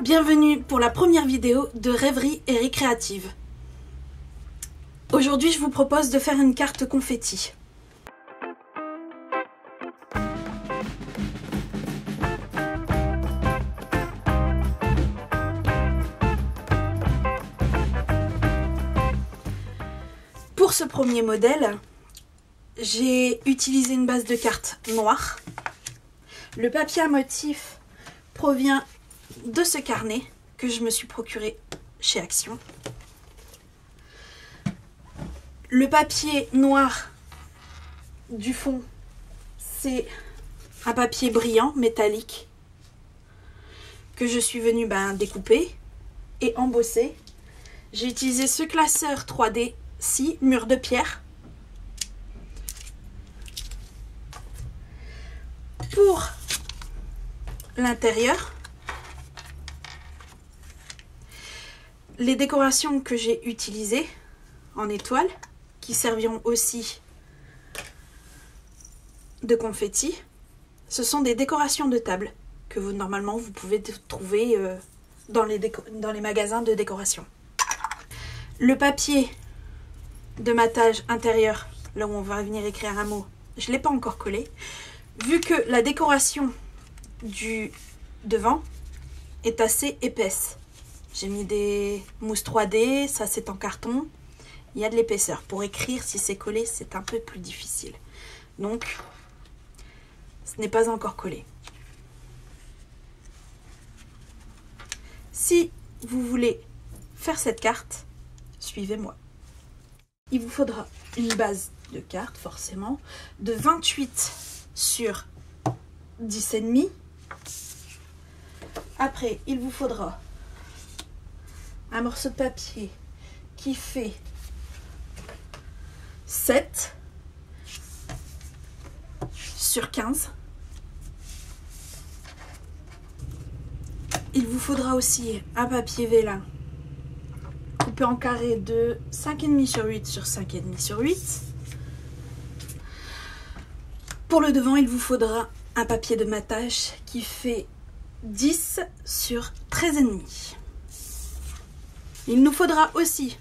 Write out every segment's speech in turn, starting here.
Bienvenue pour la première vidéo de Rêverie et Récréative. Aujourd'hui, je vous propose de faire une carte confetti. Pour ce premier modèle, j'ai utilisé une base de cartes noire. Le papier à motif provient de ce carnet que je me suis procuré chez Action. Le papier noir du fond, c'est un papier brillant, métallique, que je suis venue découper et embosser. J'ai utilisé ce classeur 3D-ci, mur de pierre. Pour l'intérieur, les décorations que j'ai utilisées en étoile, qui serviront aussi de confetti, ce sont des décorations de table que normalement vous pouvez trouver dans les magasins de décoration. Le papier de matage intérieur, là où on va venir écrire un mot, je ne l'ai pas encore collé, vu que la décoration du devant est assez épaisse. J'ai mis des mousses 3D, ça c'est en carton. Il y a de l'épaisseur. Pour écrire, si c'est collé, c'est un peu plus difficile. Donc, ce n'est pas encore collé. Si vous voulez faire cette carte, suivez-moi. Il vous faudra une base de carte, forcément, de 28 sur 10,5. Après, il vous faudra un morceau de papier qui fait 7 sur 15. Il vous faudra aussi un papier vélin coupé en carré de 5,5 sur 8 sur 5,5 sur 8. Pour le devant, il vous faudra un papier de matage qui fait 10 sur 13,5. Il nous faudra aussi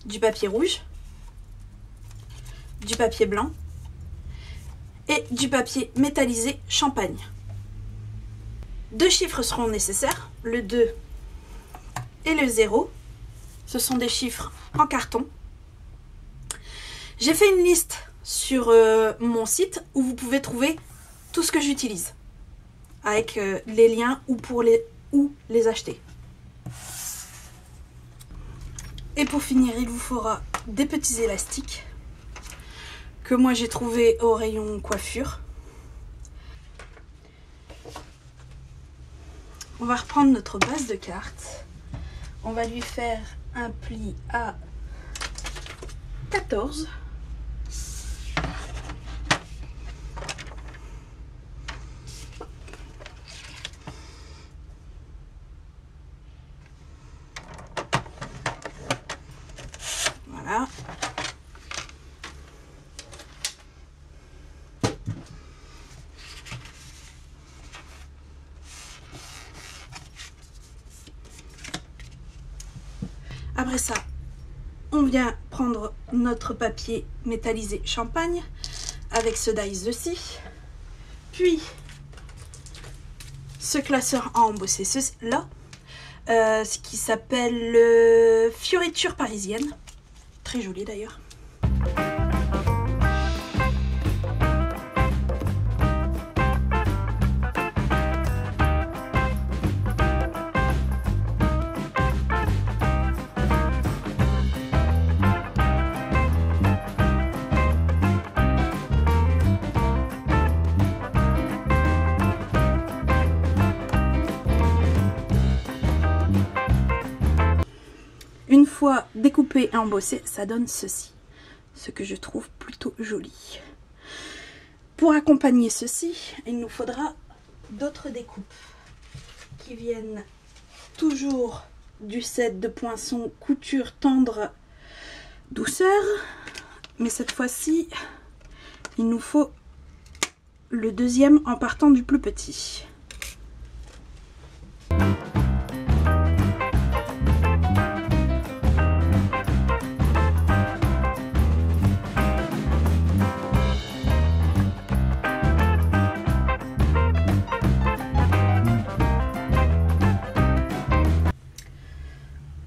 du papier rouge, du papier blanc et du papier métallisé champagne. 2 chiffres seront nécessaires, le 2 et le 0. Ce sont des chiffres en carton. J'ai fait une liste sur mon site où vous pouvez trouver tout ce que j'utilise, avec les liens où les acheter. Et pour finir, il vous faudra des petits élastiques que moi j'ai trouvé au rayon coiffure. On va reprendre notre base de cartes. On va lui faire un pli à 14. Voilà. Après ça, on vient prendre notre papier métallisé champagne avec ce dies-ci, puis ce classeur à embosser là, ce qui s'appelle Fioriture parisienne, très joli d'ailleurs. Une fois découpé et embossé, ça donne ceci, ce que je trouve plutôt joli. Pour accompagner ceci, il nous faudra d'autres découpes qui viennent toujours du set de Poinçon couture tendre douceur, mais cette fois-ci, il nous faut le deuxième en partant du plus petit.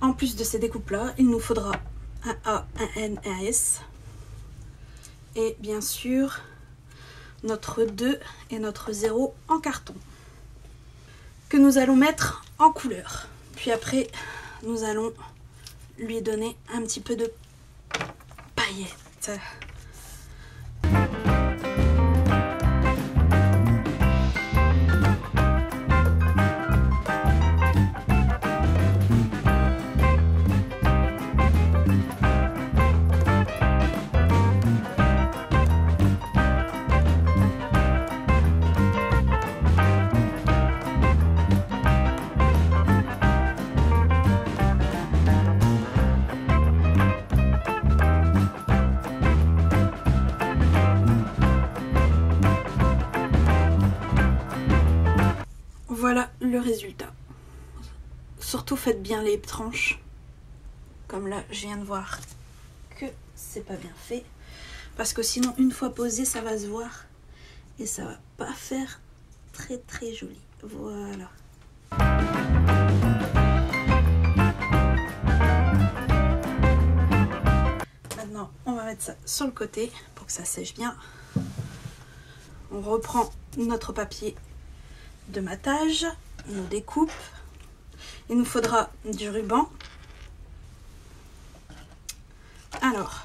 En plus de ces découpes-là, il nous faudra un A, un N et un S. Et bien sûr, notre 2 et notre 0 en carton. Que nous allons mettre en couleur. Puis après, nous allons lui donner un petit peu de paillettes. Voilà le résultat. Surtout faites bien les tranches. Comme là, je viens de voir que c'est pas bien fait. Parce que sinon, une fois posé, ça va se voir. Et ça va pas faire très très joli. Voilà. Maintenant, on va mettre ça sur le côté pour que ça sèche bien. On reprend notre papier de matage, on découpe. Il nous faudra du ruban. Alors,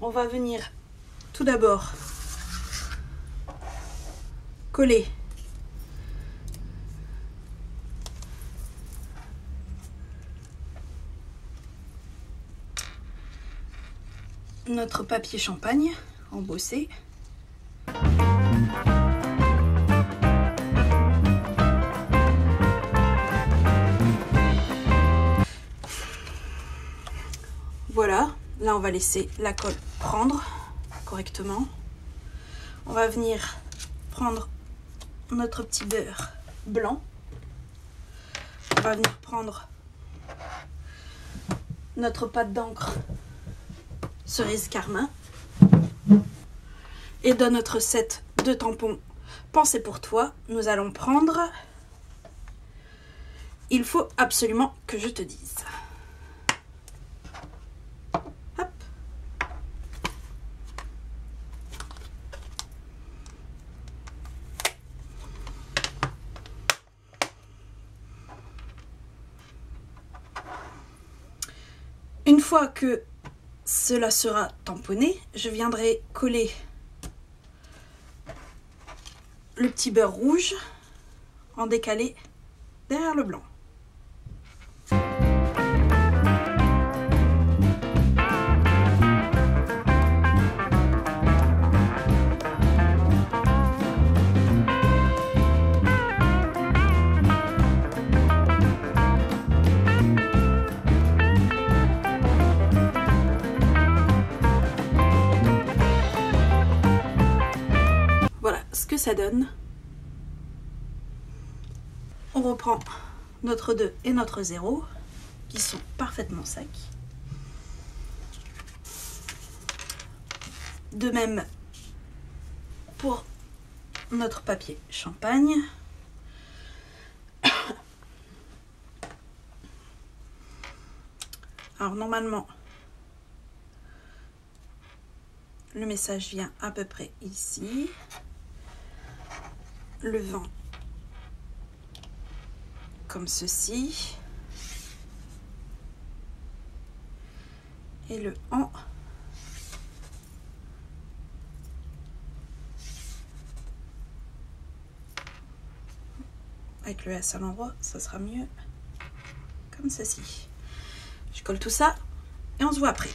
on va venir tout d'abord coller notre papier champagne embossé. Voilà, là on va laisser la colle prendre correctement. On va venir prendre notre petit beurre blanc. On va venir prendre notre pâte d'encre cerise carmin. Et dans notre set de tampons pensez pour toi, nous allons prendre... Il faut absolument que je te dise. Hop. Une fois que cela sera tamponné, je viendrai coller le petit beurre rouge en décalé derrière le blanc. Voilà ce que ça donne. On reprend notre 2 et notre 0 qui sont parfaitement secs. De même pour notre papier champagne. Alors normalement, le message vient à peu près ici. Le vent comme ceci. Et le en avec le S à l'endroit, ça sera mieux comme ceci. Je colle tout ça et on se voit après.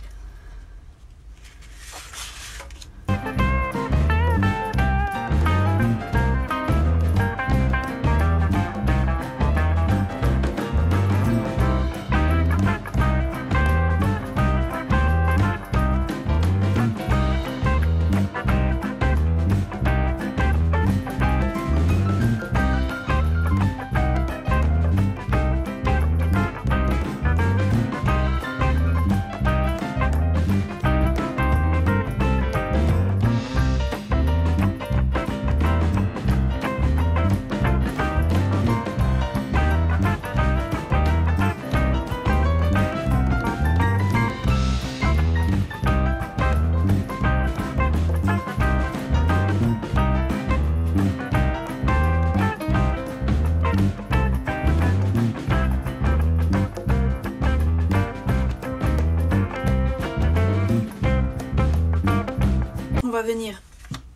va venir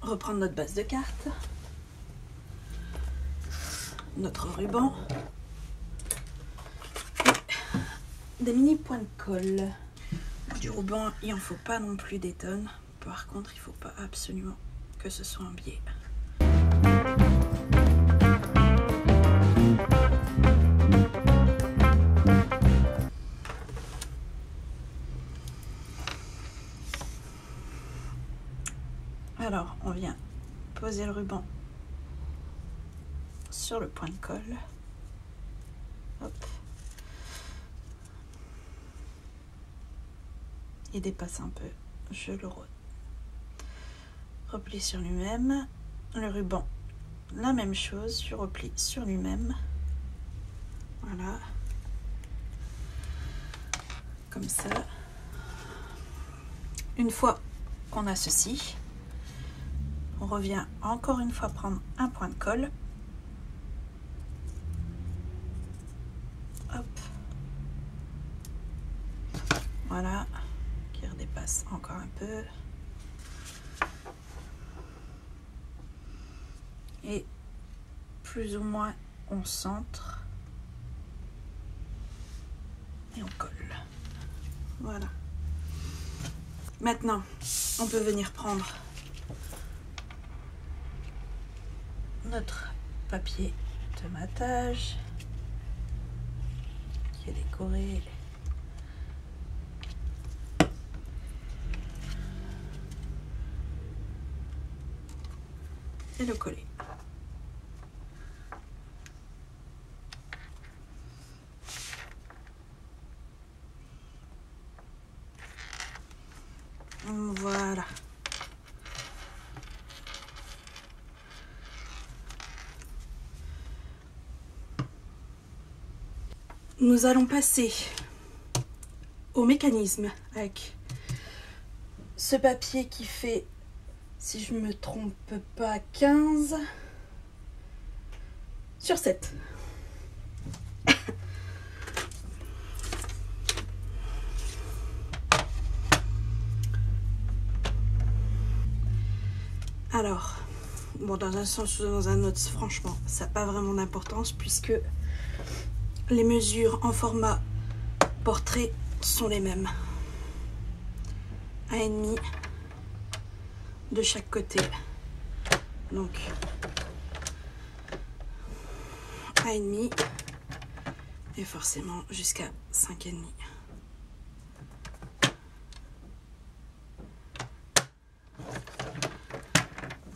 reprendre notre base de cartes, notre ruban, et des mini points de colle. Du ruban, il en faut pas non plus des tonnes. Par contre, il faut pas absolument que ce soit un biais. Alors, on vient poser le ruban sur le point de colle. Hop. Il dépasse un peu, je le replie sur lui-même. Le ruban, la même chose, je replie sur lui-même. Voilà. Comme ça. Une fois qu'on a ceci, on revient encore une fois prendre un point de colle. Hop. Voilà. Qui redépasse encore un peu. Et plus ou moins on centre. Et on colle. Voilà. Maintenant, on peut venir prendre notre papier de matage qui est décoré. Et le coller. Voilà. Nous allons passer au mécanisme avec ce papier qui fait, si je me trompe pas, 15 sur 7. Alors, bon, dans un sens ou dans un autre, franchement, ça n'a pas vraiment d'importance puisque les mesures en format portrait sont les mêmes. 1,5 de chaque côté. Donc, 1,5 et forcément jusqu'à 5,5.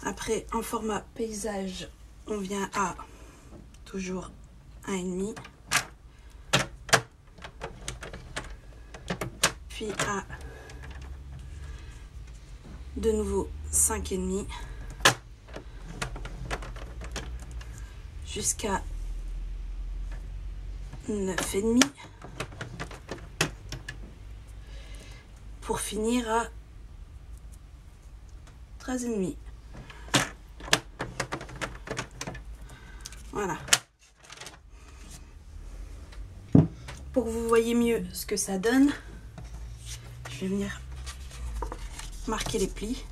Après, en format paysage, on vient à toujours 1,5. Puis à de nouveau 5,5 jusqu'à 9,5 pour finir à 13,5. Voilà. Pour que vous voyez mieux ce que ça donne, je vais venir marquer les plis.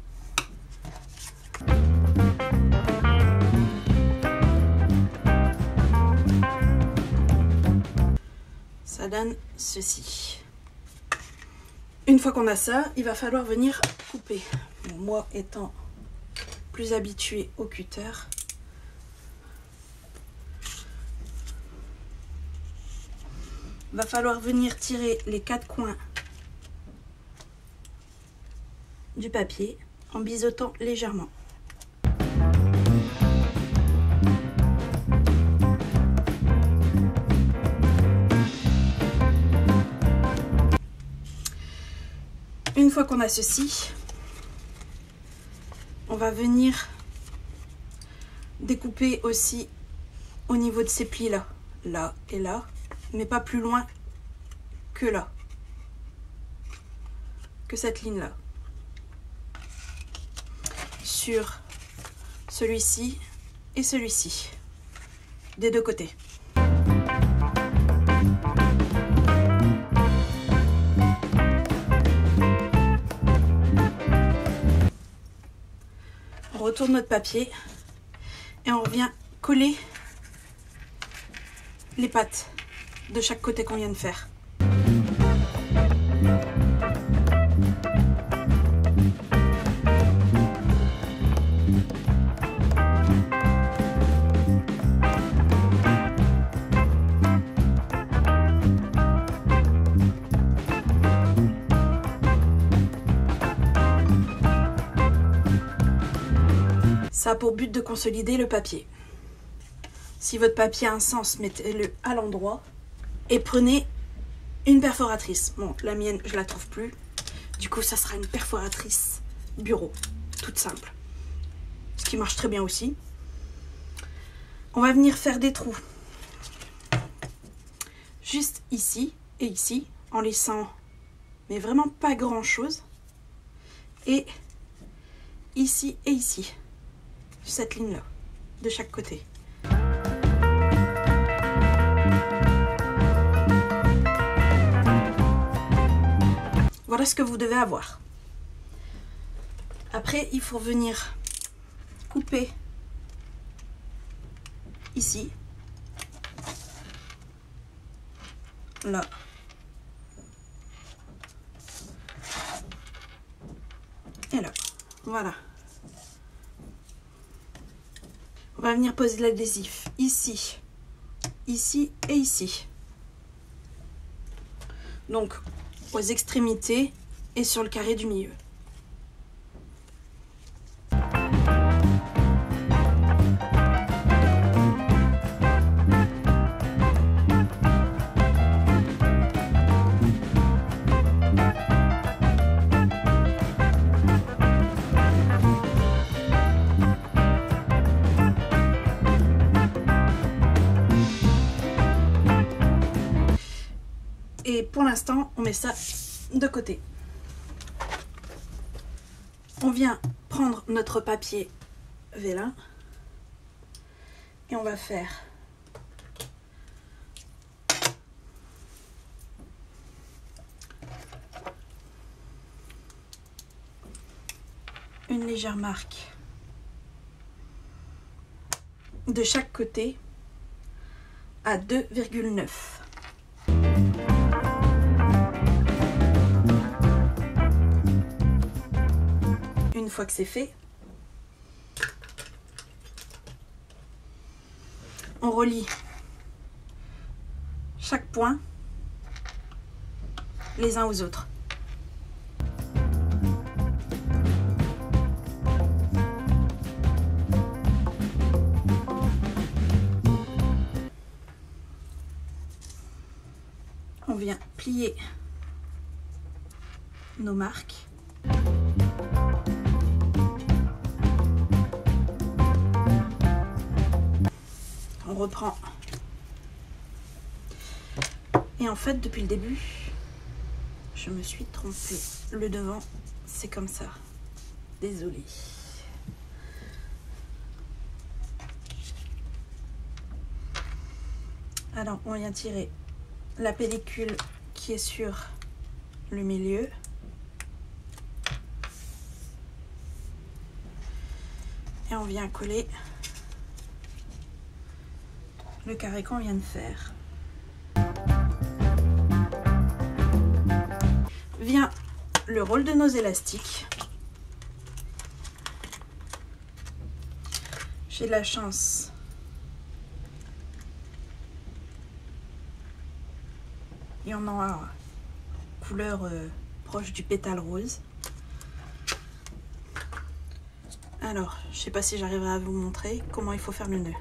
Ça donne ceci. Une fois qu'on a ça, il va falloir venir couper. Bon, moi étant plus habituée au cutter, va falloir venir tirer les 4 coins du papier en biseautant légèrement. Une fois qu'on a ceci, on va venir découper aussi au niveau de ces plis là, là et là, mais pas plus loin que là, que cette ligne là, sur celui-ci et celui-ci, des deux côtés. retourne notre papier et on revient coller les pattes de chaque côté qu'on vient de faire. Ça a pour but de consolider le papier. Si votre papier a un sens, mettez-le à l'endroit et prenez une perforatrice. Bon, la mienne, je la trouve plus. Du coup, ça sera une perforatrice bureau, toute simple. Ce qui marche très bien aussi. On va venir faire des trous. Juste ici et ici, en laissant, mais vraiment pas grand-chose. Et ici et ici. Cette ligne-là, de chaque côté. Voilà ce que vous devez avoir. Après, il faut venir couper ici, là, et là. Voilà. On va venir poser l'adhésif ici, ici et ici. Donc aux extrémités et sur le carré du milieu. Et pour l'instant, on met ça de côté. On vient prendre notre papier vélin et on va faire une légère marque de chaque côté à 2,9. Une fois que c'est fait, on relie chaque point les uns aux autres. On vient plier nos marques. On reprend. Et en fait, depuis le début, je me suis trompée. Le devant, c'est comme ça. Désolée. Alors, on vient tirer la pellicule qui est sur le milieu. Et on vient coller le carré qu'on vient de faire. Vient le rôle de nos élastiques. J'ai de la chance. Il y en a un couleur proche du pétale rose. Alors, je sais pas si j'arriverai à vous montrer comment il faut faire le nœud.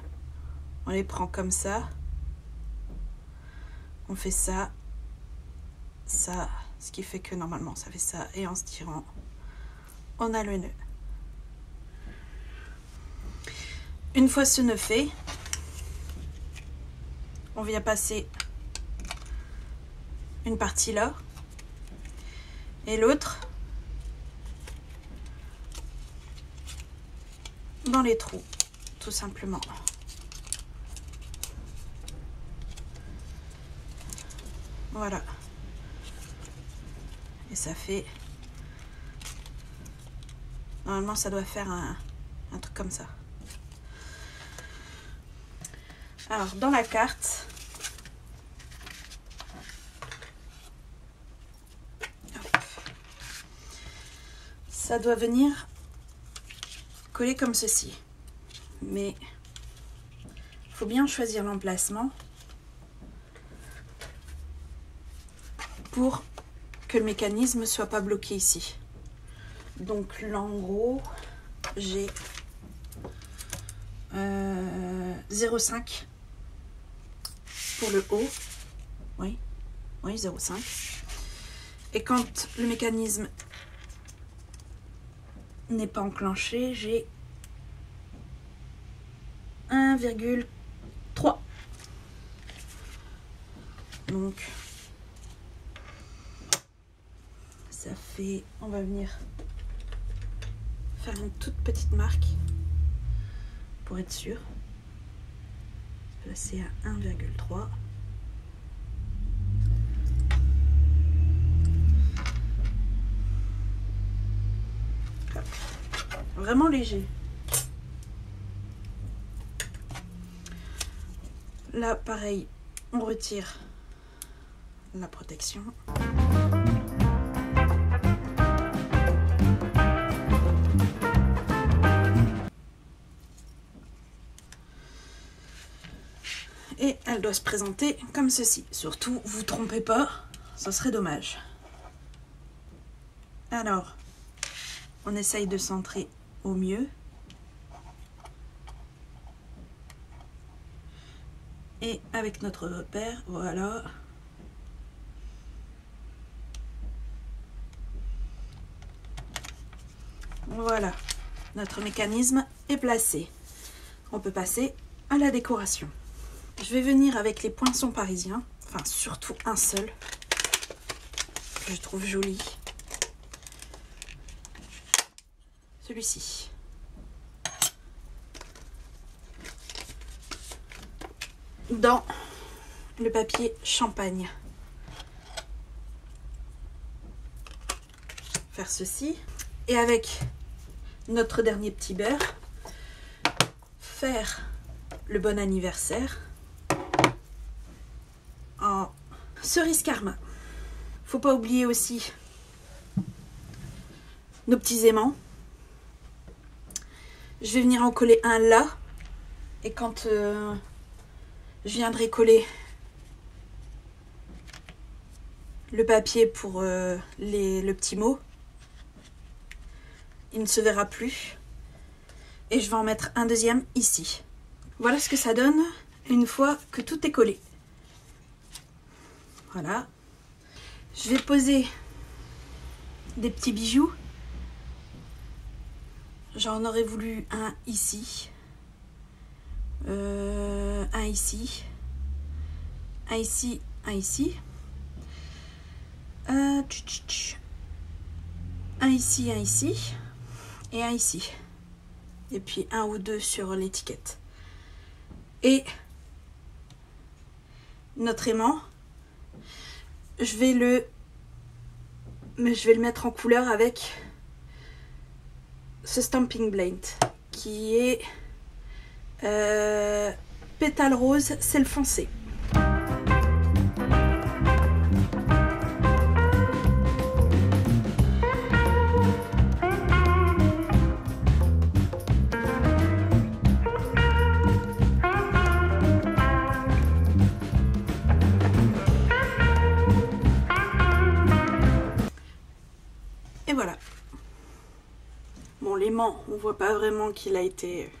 On les prend comme ça. On fait ça. Ça. Ce qui fait que normalement ça fait ça. Et en se tirant, on a le nœud. Une fois ce nœud fait, on vient passer une partie là. Et l'autre dans les trous, tout simplement. Voilà. Et ça fait... Normalement, ça doit faire un truc comme ça. Alors dans la carte, hop, ça doit venir coller comme ceci, mais il faut bien choisir l'emplacement pour que le mécanisme soit pas bloqué ici. Donc là en gros j'ai 0,5 pour le haut, oui 0,5, et quand le mécanisme n'est pas enclenché, j'ai 1,3. Donc ça fait, on va venir faire une toute petite marque pour être sûr. Placer à 1,3. Vraiment léger. Là pareil, on retire la protection. Et elle doit se présenter comme ceci. Surtout, vous trompez pas, ce serait dommage. Alors, on essaye de centrer au mieux. Et avec notre repère, voilà. Voilà, notre mécanisme est placé. On peut passer à la décoration. Je vais venir avec les poinçons parisiens, enfin surtout un seul, que je trouve joli. Celui-ci. Dans le papier champagne. Faire ceci. Et avec notre dernier petit beurre, faire le bon anniversaire en cerise karma. Faut pas oublier aussi nos petits aimants. Je vais venir en coller un là, et quand je viendrai coller le papier pour le petit mot, il ne se verra plus, et je vais en mettre un deuxième ici. Voilà ce que ça donne une fois que tout est collé. Voilà. Je vais poser des petits bijoux. J'en aurais voulu un ici, un ici, un ici, un ici, un ici, un ici et un ici. Et puis un ou deux sur l'étiquette. Et notre aimant, je vais le mettre en couleur avec ce Stampin' Blade qui est pétale rose sel foncé. Et voilà. Bon, l'aimant, on voit pas vraiment qu'il a été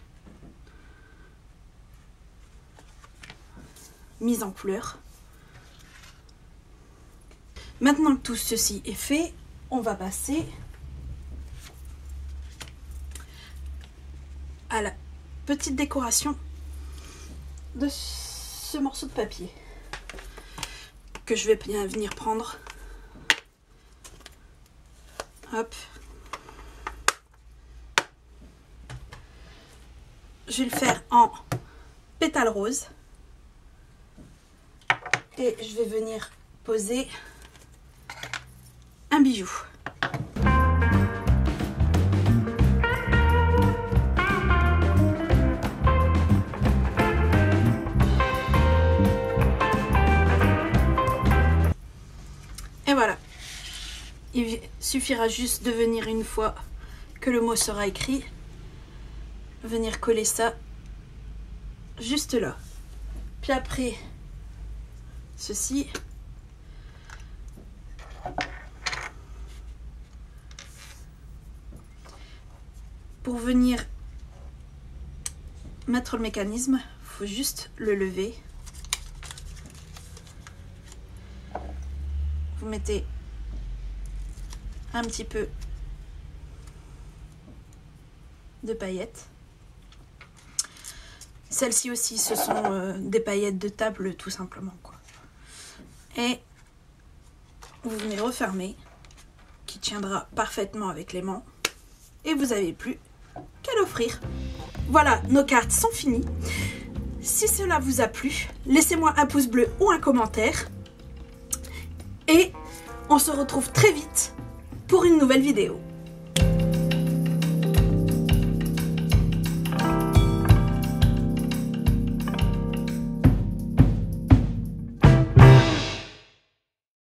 mis en couleur. Maintenant que tout ceci est fait, on va passer à la petite décoration de ce morceau de papier que je vais bien venir prendre. Hop. Je vais le faire en pétale rose et je vais venir poser un bijou. Il suffira juste de venir une fois que le mot sera écrit, venir coller ça juste là. Puis après, ceci. Pour venir mettre le mécanisme, il faut juste le lever. Vous mettez un petit peu de paillettes. Celles-ci aussi, ce sont des paillettes de table tout simplement, quoi. Et vous venez refermer, qui tiendra parfaitement avec l'aimant. Et vous n'avez plus qu'à l'offrir. Voilà, nos cartes sont finies. Si cela vous a plu, laissez-moi un pouce bleu ou un commentaire. Et on se retrouve très vite pour une nouvelle vidéo.